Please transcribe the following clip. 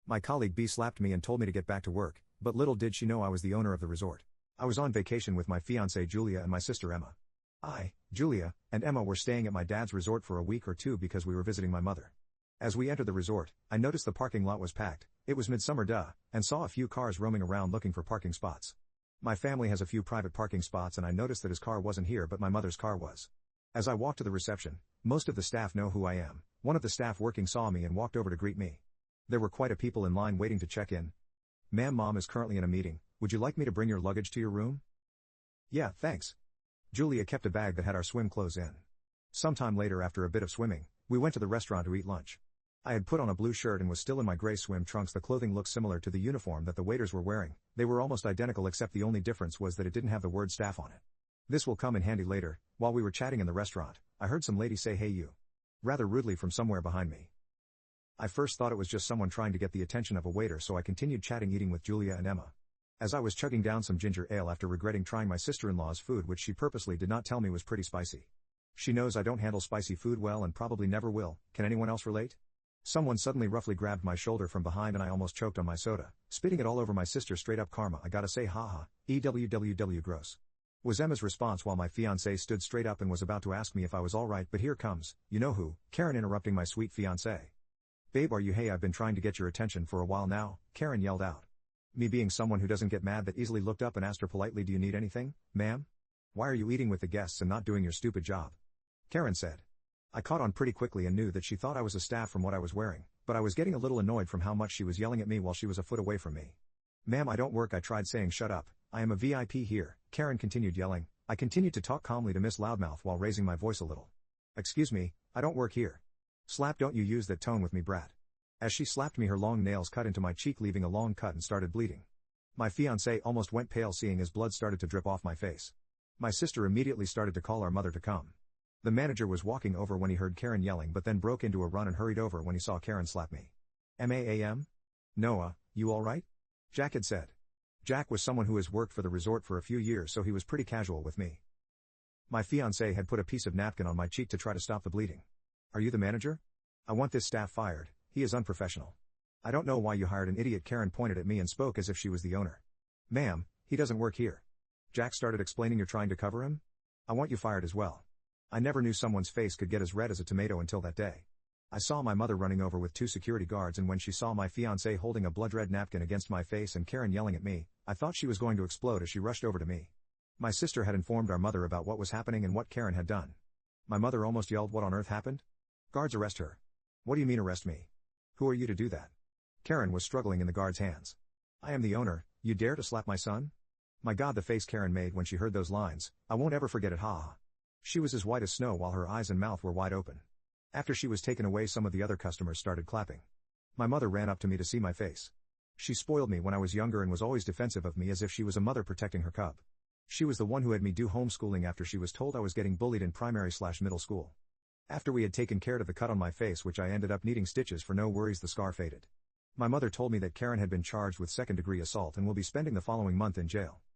My colleague B slapped me and told me to get back to work, but little did she know I was the owner of the resort. I was on vacation with my fiancée Julia and my sister Emma. I, Julia, and Emma were staying at my dad's resort for a week or two because we were visiting my mother. As we entered the resort, I noticed the parking lot was packed. It was midsummer and saw a few cars roaming around looking for parking spots. My family has a few private parking spots and I noticed that his car wasn't here but my mother's car was. As I walked to the reception, most of the staff know who I am. One of the staff working saw me and walked over to greet me. There were quite a people in line waiting to check in. "Ma'am, Mom is currently in a meeting. Would you like me to bring your luggage to your room?" "Yeah, thanks." Julia kept a bag that had our swim clothes in. Sometime later, after a bit of swimming, we went to the restaurant to eat lunch. I had put on a blue shirt and was still in my gray swim trunks. The clothing looked similar to the uniform that the waiters were wearing. They were almost identical except the only difference was that it didn't have the word staff on it. This will come in handy later. While we were chatting in the restaurant, I heard some lady say "Hey you," rather rudely from somewhere behind me. I first thought it was just someone trying to get the attention of a waiter, so I continued chatting, eating with Julia and Emma. As I was chugging down some ginger ale after regretting trying my sister-in-law's food, which she purposely did not tell me was pretty spicy. She knows I don't handle spicy food well and probably never will. Can anyone else relate? Someone suddenly roughly grabbed my shoulder from behind and I almost choked on my soda, spitting it all over my sister. Straight up karma, I gotta say, haha, EWWW gross, was Emma's response while my fiancé stood straight up and was about to ask me if I was alright, but here comes, you know who, Karen, interrupting my sweet fiancé. "Babe, are you? Hey, I've been trying to get your attention for a while now," Karen yelled out. Me being someone who doesn't get mad that easily, looked up and asked her politely, "Do you need anything, ma'am? Why are you eating with the guests and not doing your stupid job?" Karen said. I caught on pretty quickly and knew that she thought I was a staff from what I was wearing, but I was getting a little annoyed from how much she was yelling at me while she was a foot away from me. "Ma'am, I don't work." I tried saying "Shut up, I am a VIP here," Karen continued yelling. I continued to talk calmly to Miss Loudmouth while raising my voice a little. "Excuse me, I don't work here." "Slap, don't you use that tone with me, brat." As she slapped me, her long nails cut into my cheek, leaving a long cut and started bleeding. My fiancé almost went pale seeing as blood started to drip off my face. My sister immediately started to call our mother to come. The manager was walking over when he heard Karen yelling, but then broke into a run and hurried over when he saw Karen slap me. "Ma'am? Noah, you alright?" Jack had said. Jack was someone who has worked for the resort for a few years, so he was pretty casual with me. My fiancé had put a piece of napkin on my cheek to try to stop the bleeding. "Are you the manager? I want this staff fired. He is unprofessional." "I don't know why you hired an idiot." Karen pointed at me and spoke as if she was the owner. "Ma'am, he doesn't work here." Jack started explaining. "You're trying to cover him? I want you fired as well." I never knew someone's face could get as red as a tomato until that day. I saw my mother running over with 2 security guards, and when she saw my fiancé holding a blood-red napkin against my face and Karen yelling at me, I thought she was going to explode as she rushed over to me. My sister had informed our mother about what was happening and what Karen had done. My mother almost yelled, "What on earth happened? Guards, arrest her." "What do you mean arrest me? Who are you to do that?" Karen was struggling in the guard's hands. "I am the owner. You dare to slap my son?" My God, the face Karen made when she heard those lines, I won't ever forget it, ha. She was as white as snow while her eyes and mouth were wide open. After she was taken away, some of the other customers started clapping. My mother ran up to me to see my face. She spoiled me when I was younger and was always defensive of me as if she was a mother protecting her cub. She was the one who had me do homeschooling after she was told I was getting bullied in primary/middle school. After we had taken care of the cut on my face, which I ended up needing stitches for, no worries, the scar faded. My mother told me that Karen had been charged with second-degree assault and will be spending the following month in jail.